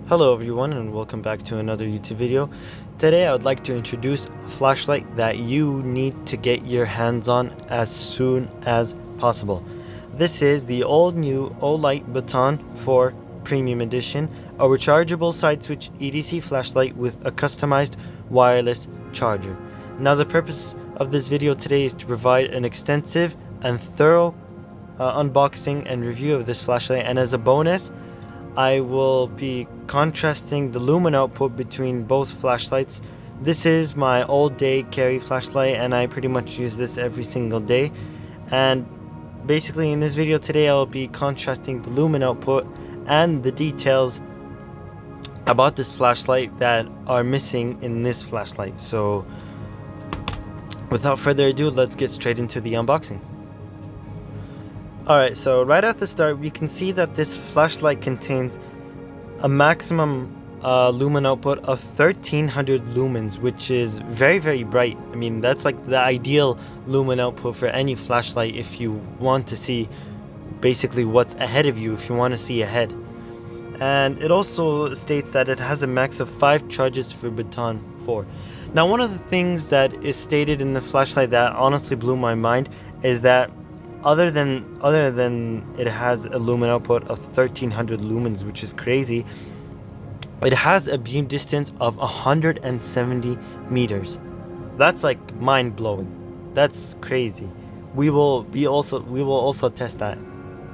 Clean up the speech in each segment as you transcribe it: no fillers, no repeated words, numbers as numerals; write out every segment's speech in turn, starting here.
Hello everyone and welcome back to another YouTube video. Today I would like to introduce a flashlight that you need to get your hands on as soon as possible. This is the all new OLIGHT Baton 4 Premium Edition, a rechargeable side switch EDC flashlight with a customized wireless charger. Now the purpose of this video today is to provide an extensive and thorough unboxing and review of this flashlight, and as a bonus I will be contrasting the lumen output between both flashlights. This is my all-day carry flashlight and I pretty much use this every single day. And basically in this video today I'll be contrasting the lumen output and the details about this flashlight that are missing in this flashlight. So without further ado, let's get straight into the unboxing. Alright, so right at the start we can see that this flashlight contains a maximum lumen output of 1300 lumens, which is very bright. I mean, that's like the ideal lumen output for any flashlight if you want to see basically what's ahead of you, if you want to see ahead. And it also states that it has a max of 5 charges for Baton 4. Now one of the things that is stated in the flashlight that honestly blew my mind is that other than it has a lumen output of 1300 lumens, which is crazy, it has a beam distance of 170 meters. That's like mind-blowing. That's crazy. We will also test that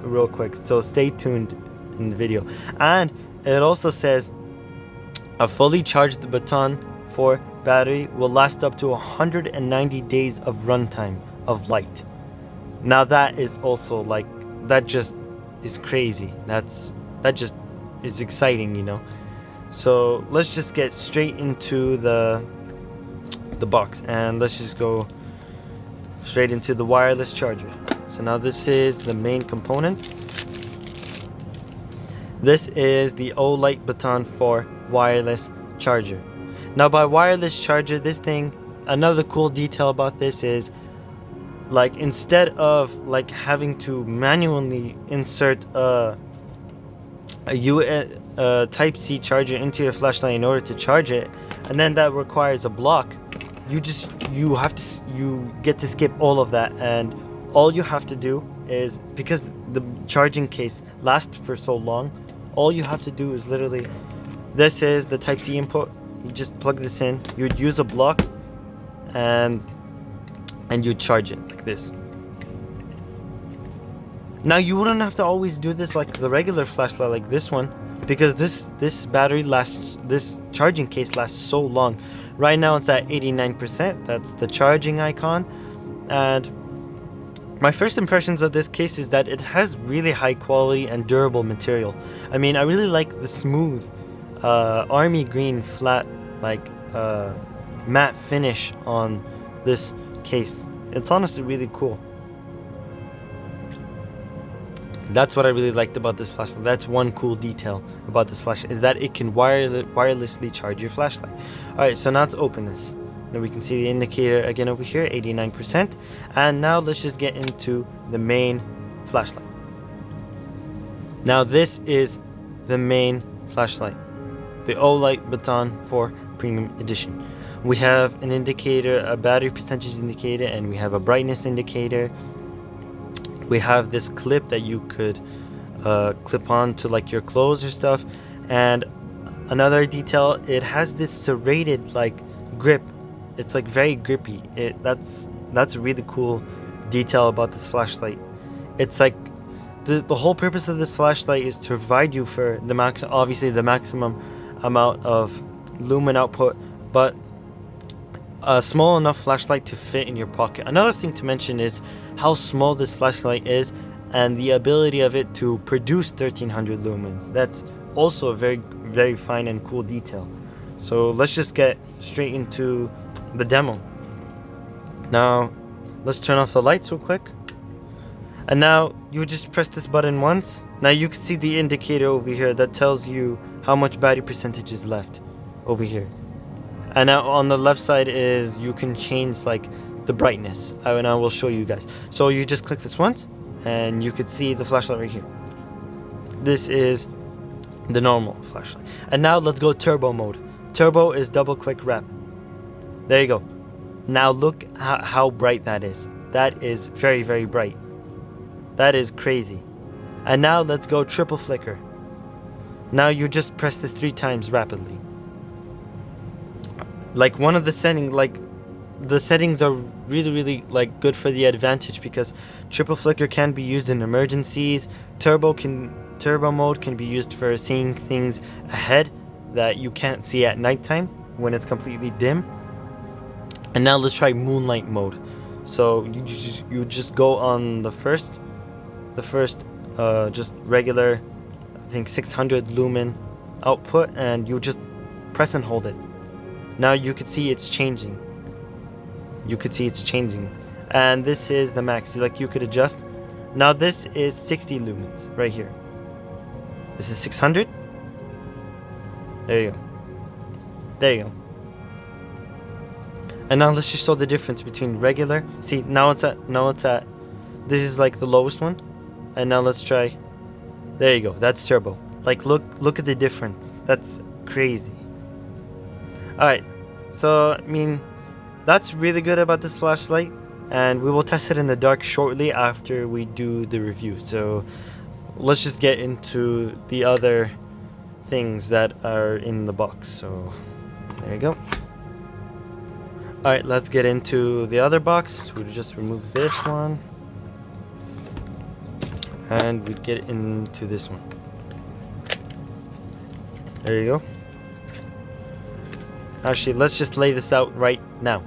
real quick, so stay tuned in the video. And it also says a fully charged Baton 4 battery will last up to 190 days of runtime of light. Now that is also like, that just is crazy. That just is exciting, you know. So let's just get straight into the box and let's just go straight into the wireless charger. So now this is the main component. This is the OLIGHT Baton 4 wireless charger. Now by wireless charger, this thing, another cool detail about this is, like, instead of like having to manually insert a Type-C charger into your flashlight in order to charge it, and then that requires a block, you get to skip all of that, and all you have to do is, because the charging case lasts for so long, all you have to do is literally, this is the Type-C input, you just plug this in, you would use a block and you charge it like this. Now you wouldn't have to always do this like the regular flashlight like this one, because this battery lasts, this charging case lasts so long. Right now it's at 89%, that's the charging icon. And my first impressions of this case is that it has really high quality and durable material. I mean, I really like the smooth army green flat, like matte finish on this case. It's honestly really cool. That's what I really liked about this flashlight. That's one cool detail about this flashlight, is that it can wirelessly charge your flashlight. Alright, so now let's open this. Now we can see the indicator again over here, 89%. And now let's just get into the main flashlight. Now this is the main flashlight, the OLIGHT Baton 4 Premium Edition. We have an indicator, a battery percentage indicator, and we have a brightness indicator. We have this clip that you could clip on to like your clothes or stuff. And another detail, it has this serrated like grip. It's like very grippy. That's a really cool detail about this flashlight. It's like the whole purpose of this flashlight is to provide you for the obviously the maximum amount of lumen output, but a small enough flashlight to fit in your pocket. Another thing to mention is how small this flashlight is and the ability of it to produce 1300 lumens. That's also a very fine and cool detail. So let's just get straight into the demo. Now let's turn off the lights real quick, and now you just press this button once. Now you can see the indicator over here that tells you how much battery percentage is left over here. And now on the left side is, you can change like the brightness, and I will show you guys. So you just click this once and you could see the flashlight right here. This is the normal flashlight. And now let's go turbo mode. Turbo is double click rapid. There you go. Now look how bright that is. That is very, very bright. That is crazy. And now let's go triple flicker. Now you just press this 3 times rapidly. Like one of the settings, like the settings are really like good for the advantage, because triple flicker can be used in emergencies. Turbo mode can be used for seeing things ahead that you can't see at nighttime when it's completely dim. And now let's try moonlight mode. So you just go on the first just regular, I think 600 lumen output, and you just press and hold it. Now you could see it's changing. And this is the max. Like you could adjust. Now this is 60 lumens right here. This is 600. There you go. And now let's just show the difference between regular. See, now it's at this is like the lowest one. And now let's try. There you go. That's turbo. Like look at the difference. That's crazy. Alright. So I mean, that's really good about this flashlight, and we will test it in the dark shortly after we do the review. So let's just get into the other things that are in the box. So there you go. Alright, let's get into the other box. So we'll just remove this one, and we get into this one. There you go. Actually, let's just lay this out right now.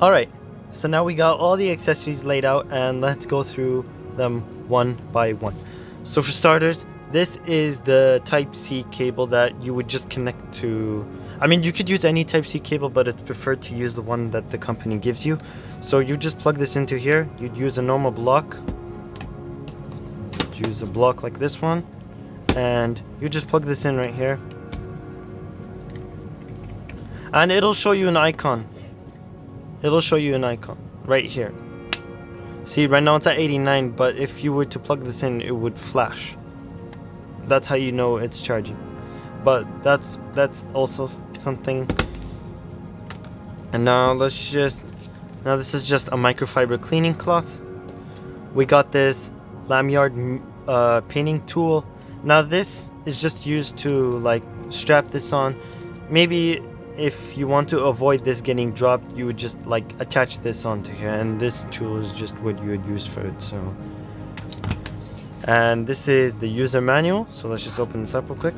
Alright, so now we got all the accessories laid out, and let's go through them one by one. So for starters, this is the Type-C cable that you would just connect to. I mean, you could use any Type-C cable, but it's preferred to use the one that the company gives you. So you just plug this into here. You'd use a normal block. Use a block like this one, and you just plug this in right here. And it'll show you an icon. Right here. See, right now it's at 89, but if you were to plug this in, it would flash. That's how you know it's charging. But that's also something. And now this is just a microfiber cleaning cloth. We got this lanyard pinning tool. Now this is just used to like strap this on. Maybe if you want to avoid this getting dropped, you would just like attach this onto here, and this tool is just what you would use for it. So, and this is the user manual. So let's just open this up real quick.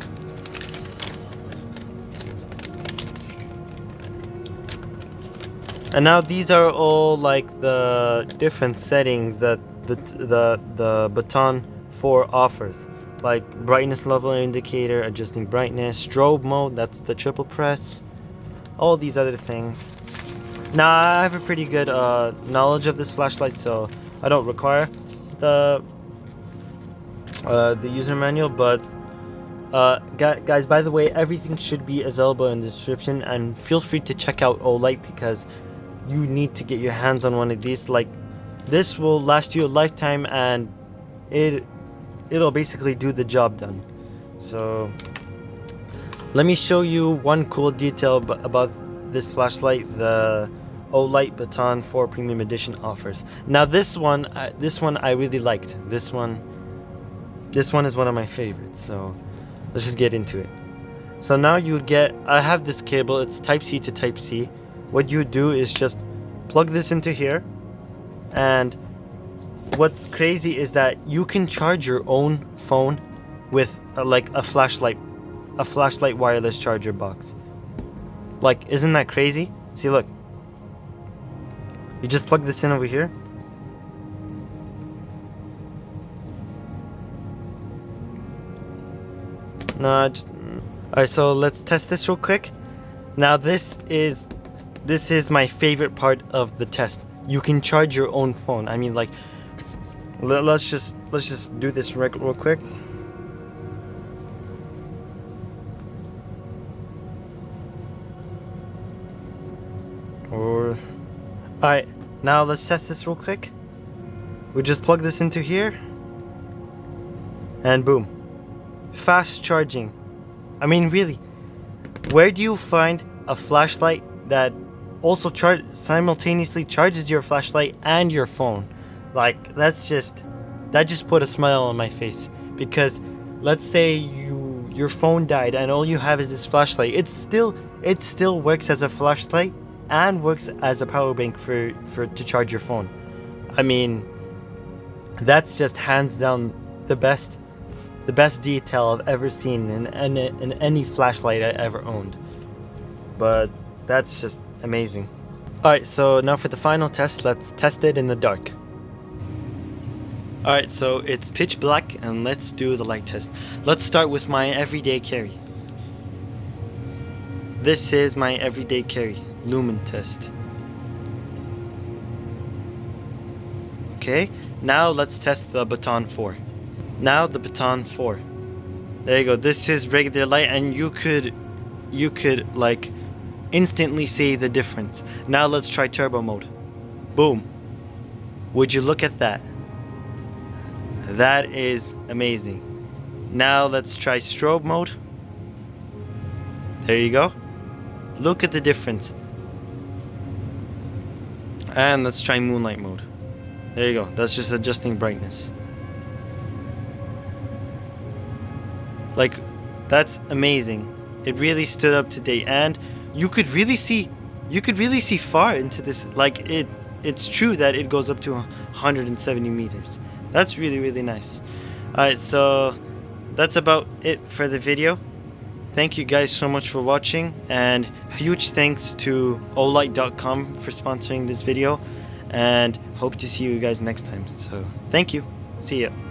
And now these are all like the different settings that the Baton 4 offers, like brightness level indicator, adjusting brightness, strobe mode, that's the triple press, all these other things. Now I have a pretty good knowledge of this flashlight, so I don't require the user manual. But guys, by the way, everything should be available in the description, and feel free to check out Olight, because you need to get your hands on one of these. Like, this will last you a lifetime, and it'll basically do the job done. So let me show you one cool detail about this flashlight the OLIGHT Baton 4 Premium Edition offers. Now this one I really liked. This one is one of my favorites. So let's just get into it. So now you get, I have this cable, it's Type-C to Type-C. What you do is just plug this into here, and what's crazy is that you can charge your own phone with like a flashlight wireless charger box. Like, isn't that crazy? See, look, you just plug this in over here, alright, so let's test this real quick. Now this is my favorite part of the test. You can charge your own phone. I mean, like, let's just do this real quick. Alright, now let's test this real quick. We just plug this into here, and boom, fast charging. I mean, really, where do you find a flashlight that also simultaneously charges your flashlight and your phone? Like, that just put a smile on my face. Because let's say your phone died and all you have is this flashlight. It still works as a flashlight and works as a power bank for to charge your phone. I mean, that's just hands down the best detail I've ever seen in any flashlight I ever owned. But that's just amazing. Alright, so now for the final test, let's test it in the dark. Alright, so it's pitch black and let's do the light test. Let's start with my everyday carry. This is my everyday carry, Lumen test. Okay, now let's test the Baton 4. Now the Baton 4. There you go. This is regular light and you could like instantly see the difference. Now let's try turbo mode. Boom. Would you look at that? That is amazing. Now let's try strobe mode. There you go. Look at the difference. And let's try moonlight mode. There you go. That's just adjusting brightness. Like, that's amazing. It really stood up to date, and you could really see far into this. Like, it's true that it goes up to 170 meters. That's really, really nice. Alright, so that's about it for the video. Thank you guys so much for watching, and huge thanks to OLIGHT.com for sponsoring this video, and hope to see you guys next time. So thank you. See ya.